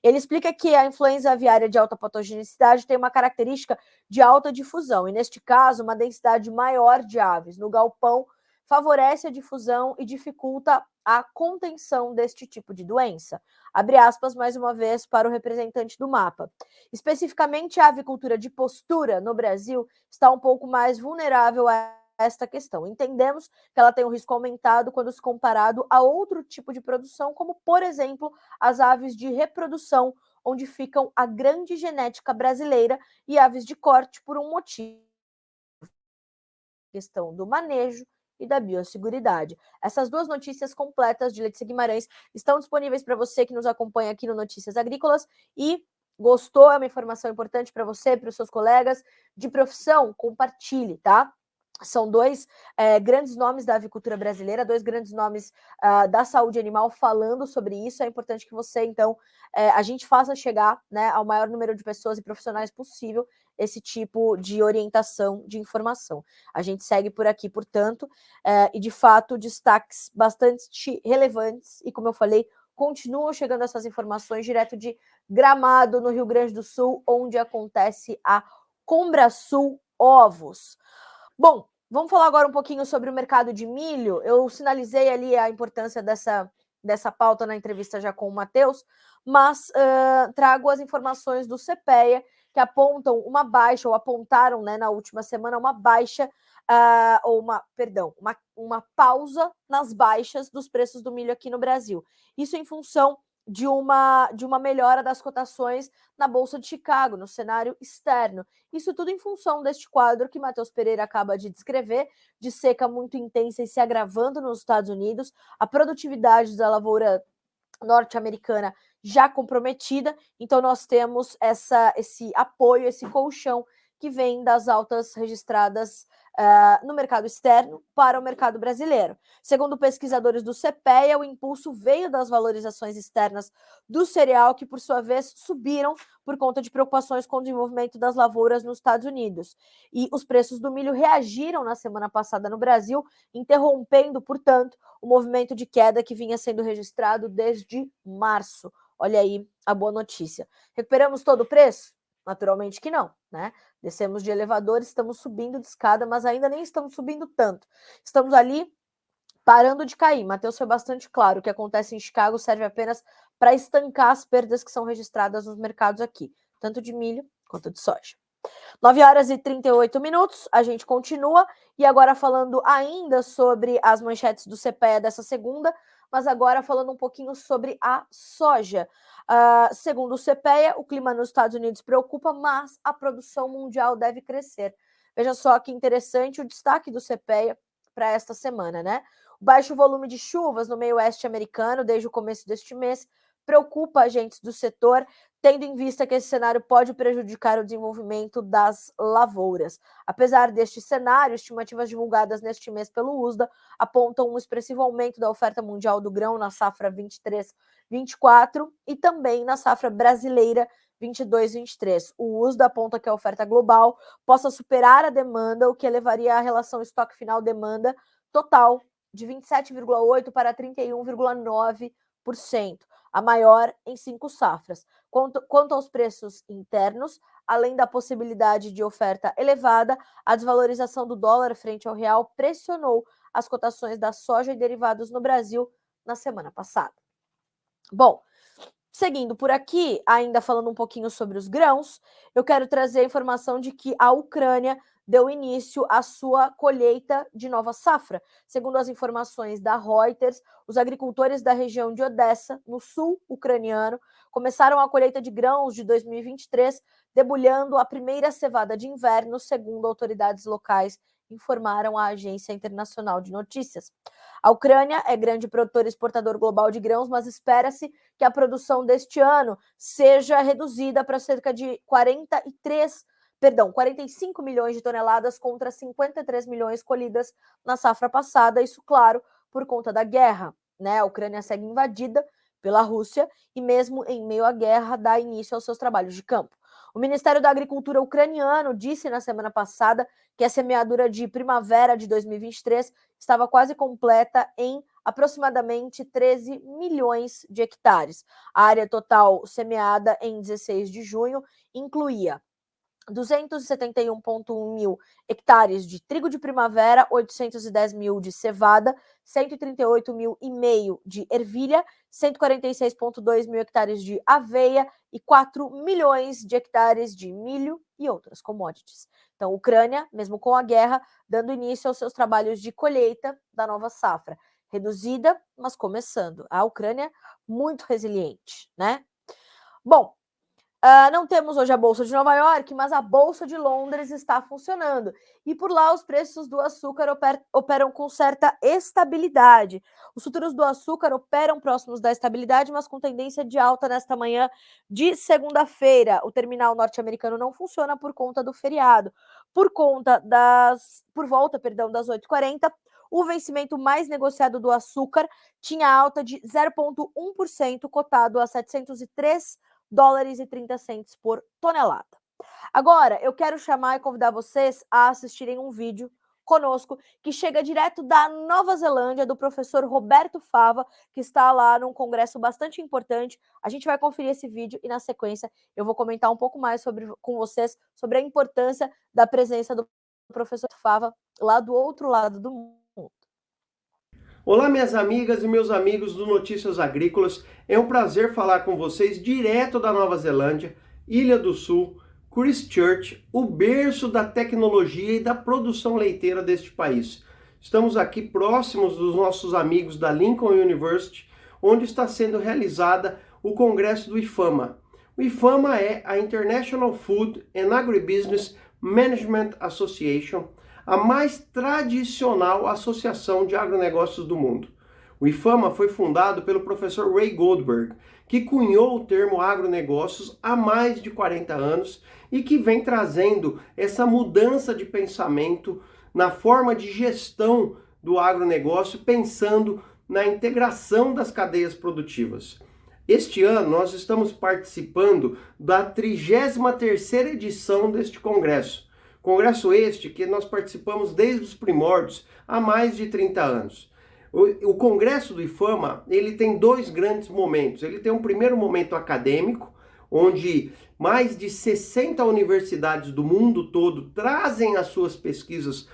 Ele explica que a influenza aviária de alta patogenicidade tem uma característica de alta difusão, e neste caso, uma densidade maior de aves no galpão favorece a difusão e dificulta a contenção deste tipo de doença. Abre aspas mais uma vez para o representante do MAPA. Especificamente, a avicultura de postura no Brasil está um pouco mais vulnerável a esta questão. Entendemos que ela tem um risco aumentado quando se comparado a outro tipo de produção, como, por exemplo, as aves de reprodução, onde ficam a grande genética brasileira, e aves de corte por um motivo. Questão do manejo e da biosseguridade. Essas 2 notícias completas de Letícia Guimarães estão disponíveis para você que nos acompanha aqui no Notícias Agrícolas e gostou, é uma informação importante para você, para os seus colegas de profissão, compartilhe, tá? São 2 grandes nomes da avicultura brasileira, 2 grandes nomes da saúde animal falando sobre isso. É importante que você, então, a gente faça chegar, né, ao maior número de pessoas e profissionais possível esse tipo de orientação, de informação. A gente segue por aqui, portanto, e de fato, destaques bastante relevantes e, como eu falei, continuam chegando essas informações direto de Gramado, no Rio Grande do Sul, onde acontece a Combrasul Ovos. Bom, vamos falar agora um pouquinho sobre o mercado de milho. Eu sinalizei ali a importância dessa pauta na entrevista já com o Matheus, mas trago as informações do CPEA que apontam uma baixa, ou apontaram, né, na última semana, uma baixa, uma pausa nas baixas dos preços do milho aqui no Brasil. Isso em função de uma melhora das cotações na Bolsa de Chicago, no cenário externo. Isso tudo em função deste quadro que Matheus Pereira acaba de descrever, de seca muito intensa e se agravando nos Estados Unidos, a produtividade da lavoura norte-americana já comprometida, então nós temos esse apoio, esse colchão que vem das altas registradas no mercado externo para o mercado brasileiro. Segundo pesquisadores do CPEA, o impulso veio das valorizações externas do cereal, que por sua vez subiram por conta de preocupações com o desenvolvimento das lavouras nos Estados Unidos. E os preços do milho reagiram na semana passada no Brasil, interrompendo, portanto, o movimento de queda que vinha sendo registrado desde março. Olha aí a boa notícia. Recuperamos todo o preço? Naturalmente que não, né? Descemos de elevador, estamos subindo de escada, mas ainda nem estamos subindo tanto. Estamos ali parando de cair. Matheus foi bastante claro. O que acontece em Chicago serve apenas para estancar as perdas que são registradas nos mercados aqui, tanto de milho quanto de soja. 9 horas e 38 minutos, a gente continua, e agora falando ainda sobre as manchetes do CPEA dessa segunda, mas agora falando um pouquinho sobre a soja. Segundo o CPEA, o clima nos Estados Unidos preocupa, mas a produção mundial deve crescer. Veja só que interessante o destaque do CPEA para esta semana, né? O baixo volume de chuvas no meio oeste americano desde o começo deste mês preocupa agentes do setor, tendo em vista que esse cenário pode prejudicar o desenvolvimento das lavouras. Apesar deste cenário, estimativas divulgadas neste mês pelo USDA apontam um expressivo aumento da oferta mundial do grão na safra 23-24 e também na safra brasileira 22-23. O USDA aponta que a oferta global possa superar a demanda, o que elevaria a relação estoque final-demanda total de 27,8% para 31,9%, a maior em 5 safras. Quanto aos preços internos, além da possibilidade de oferta elevada, a desvalorização do dólar frente ao real pressionou as cotações da soja e derivados no Brasil na semana passada. Bom, seguindo por aqui, ainda falando um pouquinho sobre os grãos, eu quero trazer a informação de que a Ucrânia deu início à sua colheita de nova safra. Segundo as informações da Reuters, os agricultores da região de Odessa, no sul ucraniano, começaram a colheita de grãos de 2023, debulhando a primeira cevada de inverno, segundo autoridades locais informaram a Agência Internacional de Notícias. A Ucrânia é grande produtor e exportador global de grãos, mas espera-se que a produção deste ano seja reduzida para cerca de 45 milhões de toneladas contra 53 milhões colhidas na safra passada, isso, claro, por conta da guerra, né? A Ucrânia segue invadida pela Rússia e mesmo em meio à guerra dá início aos seus trabalhos de campo. O Ministério da Agricultura ucraniano disse na semana passada que a semeadura de primavera de 2023 estava quase completa em aproximadamente 13 milhões de hectares. A área total semeada em 16 de junho incluía 271,1 mil hectares de trigo de primavera, 810 mil de cevada, 138 mil e meio de ervilha, 146,2 mil hectares de aveia e 4 milhões de hectares de milho e outras commodities. Então, Ucrânia, mesmo com a guerra, dando início aos seus trabalhos de colheita da nova safra. Reduzida, mas começando. A Ucrânia muito resiliente, né? Bom, não temos hoje a Bolsa de Nova York, mas a Bolsa de Londres está funcionando. E por lá os preços do açúcar operam com certa estabilidade. Os futuros do açúcar operam próximos da estabilidade, mas com tendência de alta nesta manhã de segunda-feira. O terminal norte-americano não funciona por conta do feriado. Por volta das 8h40, o vencimento mais negociado do açúcar tinha alta de 0,1%, cotado a 703 dólares e 30 centos por tonelada. Agora, eu quero chamar e convidar vocês a assistirem um vídeo conosco, que chega direto da Nova Zelândia, do professor Roberto Fava, que está lá num congresso bastante importante. A gente vai conferir esse vídeo e, na sequência, eu vou comentar um pouco mais com vocês sobre a importância da presença do professor Fava lá do outro lado do mundo. Olá, minhas amigas e meus amigos do Notícias Agrícolas. É um prazer falar com vocês direto da Nova Zelândia, Ilha do Sul, Christchurch, o berço da tecnologia e da produção leiteira deste país. Estamos aqui próximos dos nossos amigos da Lincoln University, onde está sendo realizada o congresso do IFAMA. O IFAMA é a International Food and Agribusiness Management Association, a mais tradicional associação de agronegócios do mundo. O IFAMA foi fundado pelo professor Ray Goldberg, que cunhou o termo agronegócios há mais de 40 anos e que vem trazendo essa mudança de pensamento na forma de gestão do agronegócio, pensando na integração das cadeias produtivas. Este ano nós estamos participando da 33ª edição deste congresso. Congresso este que nós participamos desde os primórdios, há mais de 30 anos. O Congresso do IFAMA, ele tem dois grandes momentos. Ele tem um primeiro momento acadêmico, onde mais de 60 universidades do mundo todo trazem as suas pesquisas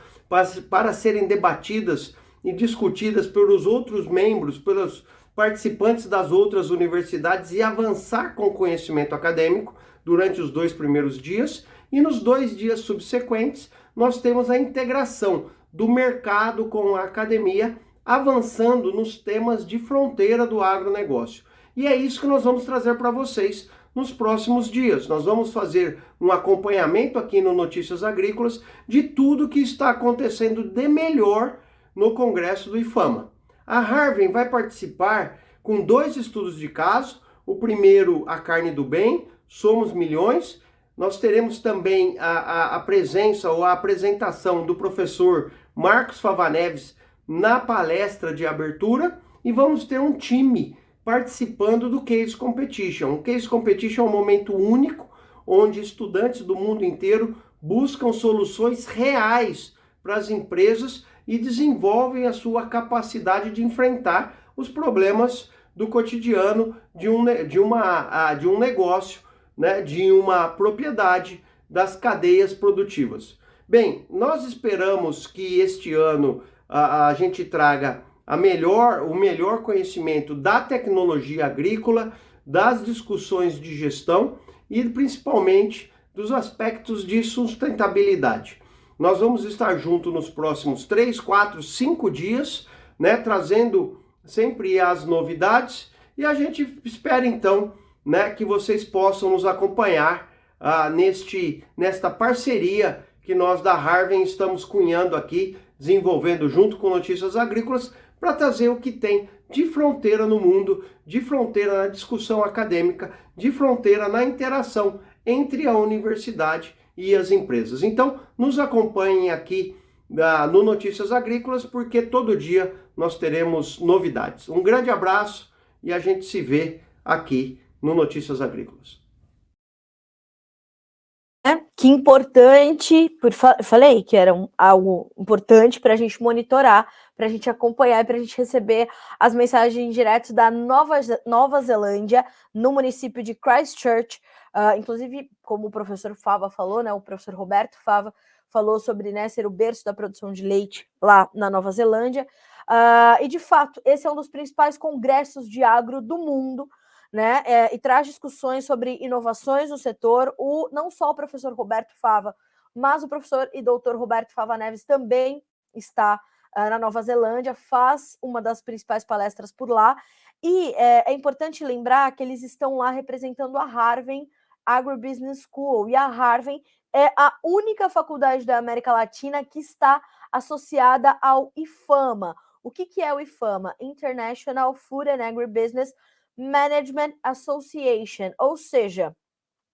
para serem debatidas e discutidas pelos outros membros, pelos participantes das outras universidades e avançar com o conhecimento acadêmico durante os 2 primeiros dias. E nos 2 dias subsequentes, nós temos a integração do mercado com a academia, avançando nos temas de fronteira do agronegócio. E é isso que nós vamos trazer para vocês nos próximos dias. Nós vamos fazer um acompanhamento aqui no Notícias Agrícolas de tudo que está acontecendo de melhor no Congresso do IFAMA. A Harvey vai participar com 2 estudos de caso. O primeiro, A Carne do Bem, Somos Milhões. Nós teremos também a presença ou a apresentação do professor Marcos Fava Neves na palestra de abertura e vamos ter um time participando do Case Competition. O Case Competition é um momento único onde estudantes do mundo inteiro buscam soluções reais para as empresas e desenvolvem a sua capacidade de enfrentar os problemas do cotidiano de um negócio, né, de uma propriedade das cadeias produtivas. Bem, nós esperamos que este ano a gente traga o melhor conhecimento da tecnologia agrícola, das discussões de gestão e principalmente dos aspectos de sustentabilidade. Nós vamos estar juntos nos próximos 3, 4, 5 dias, né, trazendo sempre as novidades e a gente espera então, né, que vocês possam nos acompanhar nesta parceria que nós da Harvey estamos cunhando aqui, desenvolvendo junto com Notícias Agrícolas, para trazer o que tem de fronteira no mundo, de fronteira na discussão acadêmica, de fronteira na interação entre a universidade e as empresas. Então, nos acompanhem aqui no Notícias Agrícolas, porque todo dia nós teremos novidades. Um grande abraço e a gente se vê aqui no Notícias Agrícolas. Que importante, falei que era algo importante para a gente monitorar, para a gente acompanhar e para a gente receber as mensagens direto da Nova Zelândia, no município de Christchurch. Inclusive, como o professor Fava falou, né, o professor Roberto Fava falou sobre, né, ser o berço da produção de leite lá na Nova Zelândia. E, de fato, esse é um dos principais congressos de agro do mundo, né, e traz discussões sobre inovações no setor. Não só o professor Roberto Fava, mas o professor e doutor Roberto Fava Neves também está na Nova Zelândia, faz uma das principais palestras por lá, e é importante lembrar que eles estão lá representando a Harvey Agribusiness School, e a Harvey é a única faculdade da América Latina que está associada ao IFAMA. O que é o IFAMA? International Food and Agribusiness Management Association, ou seja,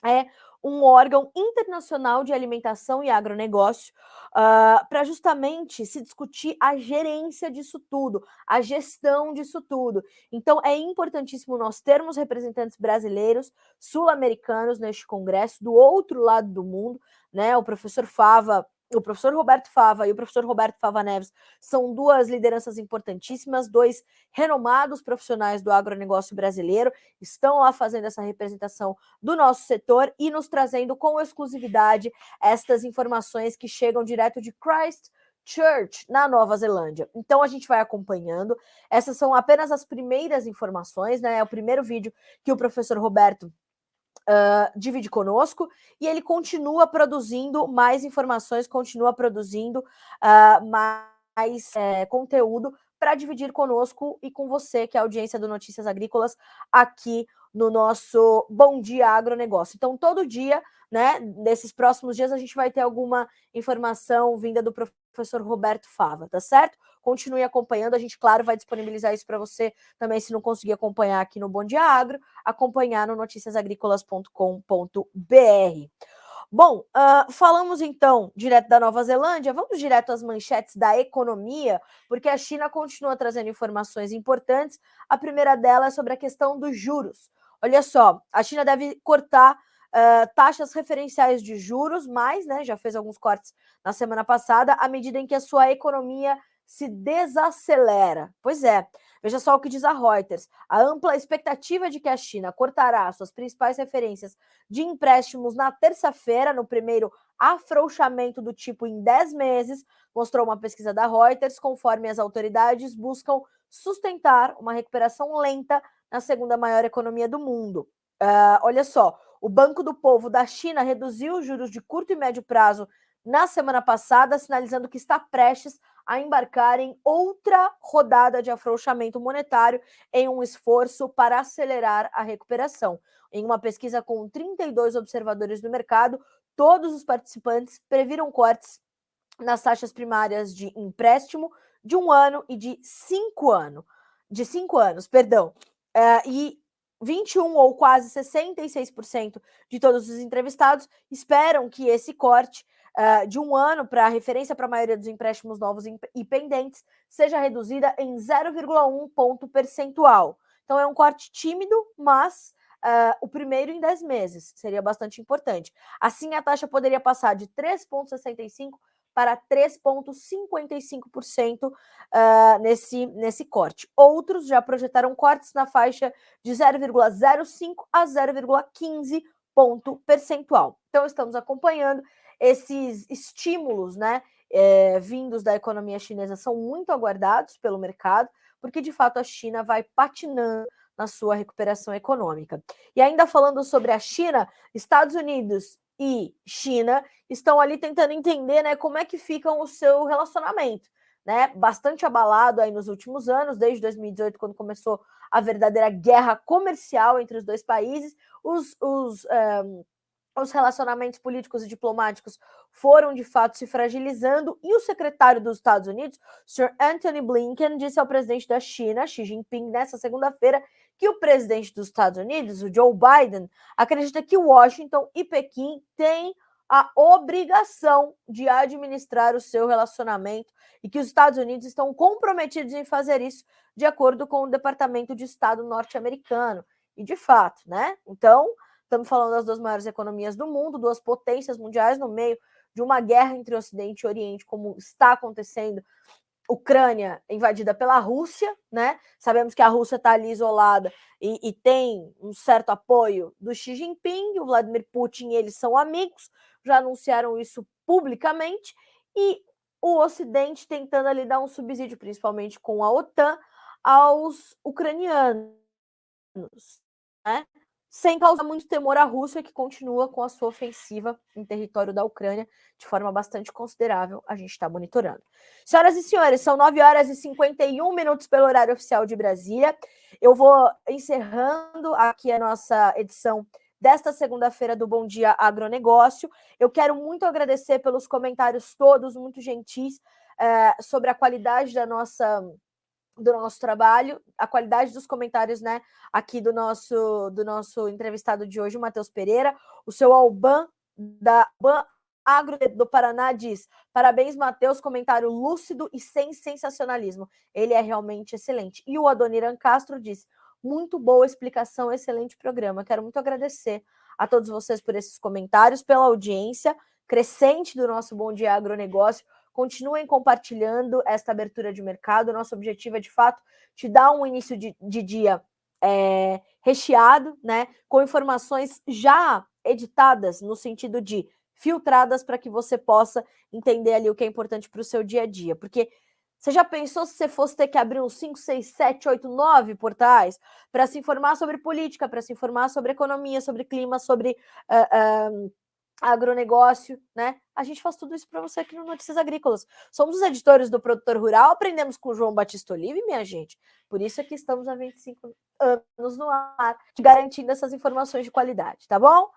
é um órgão internacional de alimentação e agronegócio para justamente se discutir a gerência disso tudo, a gestão disso tudo. Então, é importantíssimo nós termos representantes brasileiros, sul-americanos neste congresso, do outro lado do mundo, né? O professor Fava o professor Roberto Fava e o professor Roberto Fava Neves são duas lideranças importantíssimas, dois renomados profissionais do agronegócio brasileiro, estão lá fazendo essa representação do nosso setor e nos trazendo com exclusividade estas informações que chegam direto de Christchurch, na Nova Zelândia. Então a gente vai acompanhando, essas são apenas as primeiras informações, né? É o primeiro vídeo que o professor Roberto divide conosco, e ele continua produzindo mais informações, continua produzindo mais conteúdo para dividir conosco e com você, que é a audiência do Notícias Agrícolas, aqui no nosso Bom Dia Agronegócio. Então, todo dia, né, nesses próximos dias, a gente vai ter alguma informação vinda do professor Roberto Fava, tá certo? Continue acompanhando, a gente, claro, vai disponibilizar isso para você também, se não conseguir acompanhar aqui no Bom Dia Agro, acompanhar no noticiasagricolas.com.br. Bom, falamos então direto da Nova Zelândia, vamos direto às manchetes da economia, porque a China continua trazendo informações importantes. A primeira delas é sobre a questão dos juros. Olha só, a China deve cortar taxas referenciais de juros, mas, né, já fez alguns cortes na semana passada, à medida em que a sua economia se desacelera. Pois é, veja só o que diz a Reuters. A ampla expectativa de que a China cortará suas principais referências de empréstimos na terça-feira, no primeiro afrouxamento do tipo em 10 meses, mostrou uma pesquisa da Reuters, conforme as autoridades buscam sustentar uma recuperação lenta na segunda maior economia do mundo. Olha só, o Banco do Povo da China reduziu os juros de curto e médio prazo na semana passada, sinalizando que está prestes a embarcar em outra rodada de afrouxamento monetário em um esforço para acelerar a recuperação. Em uma pesquisa com 32 observadores do mercado, todos os participantes previram cortes nas taxas primárias de empréstimo de 1 ano e de 5 anos. E 21 ou quase 66% de todos os entrevistados esperam que esse corte de 1 ano para a referência para a maioria dos empréstimos novos e pendentes seja reduzida em 0,1 ponto percentual. Então é um corte tímido, mas o primeiro em 10 meses seria bastante importante. Assim, a taxa poderia passar de 3,65% para 3,55% nesse corte. Outros já projetaram cortes na faixa de 0,05 a 0,15 ponto percentual. Então, estamos acompanhando esses estímulos, né, vindos da economia chinesa, são muito aguardados pelo mercado, porque, de fato, a China vai patinando na sua recuperação econômica. E ainda falando sobre a China, Estados Unidos e China estão ali tentando entender, né, como é que fica o seu relacionamento, né, bastante abalado aí nos últimos anos, desde 2018, quando começou a verdadeira guerra comercial entre os dois países. Os relacionamentos políticos e diplomáticos foram, de fato, se fragilizando, e o secretário dos Estados Unidos, Sr. Antony Blinken, disse ao presidente da China, Xi Jinping, nesta segunda-feira, que o presidente dos Estados Unidos, o Joe Biden, acredita que Washington e Pequim têm a obrigação de administrar o seu relacionamento e que os Estados Unidos estão comprometidos em fazer isso, de acordo com o Departamento de Estado norte-americano. E, de fato, né? Então, estamos falando das duas maiores economias do mundo, duas potências mundiais no meio de uma guerra entre Ocidente e Oriente, como está acontecendo. Ucrânia invadida pela Rússia, né? Sabemos que a Rússia está ali isolada e tem um certo apoio do Xi Jinping, o Vladimir Putin e eles são amigos, já anunciaram isso publicamente, e o Ocidente tentando ali dar um subsídio, principalmente com a OTAN, aos ucranianos, né? Sem causar muito temor à Rússia, que continua com a sua ofensiva em território da Ucrânia de forma bastante considerável. A gente está monitorando. Senhoras e senhores, são 9h51 pelo horário oficial de Brasília. Eu vou encerrando aqui a nossa edição desta segunda-feira do Bom Dia Agronegócio. Eu quero muito agradecer pelos comentários todos, muito gentis, sobre a qualidade do nosso trabalho, a qualidade dos comentários, né, aqui do nosso entrevistado de hoje, o Matheus Pereira. O seu Alban, da Alban Agro do Paraná, diz: parabéns, Matheus, comentário lúcido e sem sensacionalismo. Ele é realmente excelente. E o Adoniran Castro diz: muito boa explicação, excelente programa. Quero muito agradecer a todos vocês por esses comentários, pela audiência. crescente do nosso Bom Dia Agronegócio. Continuem compartilhando esta abertura de mercado. Nosso objetivo é, de fato, te dar um início de dia recheado, né, com informações já editadas, no sentido de filtradas, para que você possa entender ali o que é importante para o seu dia a dia. Porque você já pensou se você fosse ter que abrir uns 5, 6, 7, 8, 9 portais para se informar sobre política, para se informar sobre economia, sobre clima, sobre agronegócio, né? A gente faz tudo isso para você aqui no Notícias Agrícolas. Somos os editores do Produtor Rural, aprendemos com o João Batista Olive, minha gente. Por isso é que estamos há 25 anos no ar, te garantindo essas informações de qualidade, tá bom?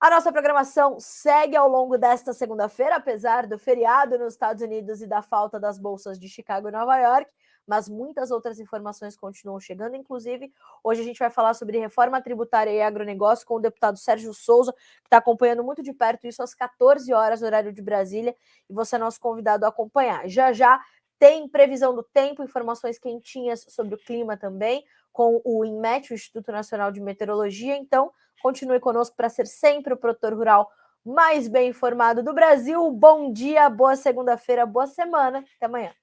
A nossa programação segue ao longo desta segunda-feira, apesar do feriado nos Estados Unidos e da falta das bolsas de Chicago e Nova York, mas muitas outras informações continuam chegando. Inclusive, hoje a gente vai falar sobre reforma tributária e agronegócio com o deputado Sérgio Souza, que está acompanhando muito de perto isso às 14 horas, horário de Brasília, e você é nosso convidado a acompanhar. Já já tem previsão do tempo, informações quentinhas sobre o clima também, com o INMET, o Instituto Nacional de Meteorologia. Então, continue conosco para ser sempre o produtor rural mais bem informado do Brasil. Bom dia, boa segunda-feira, boa semana. Até amanhã.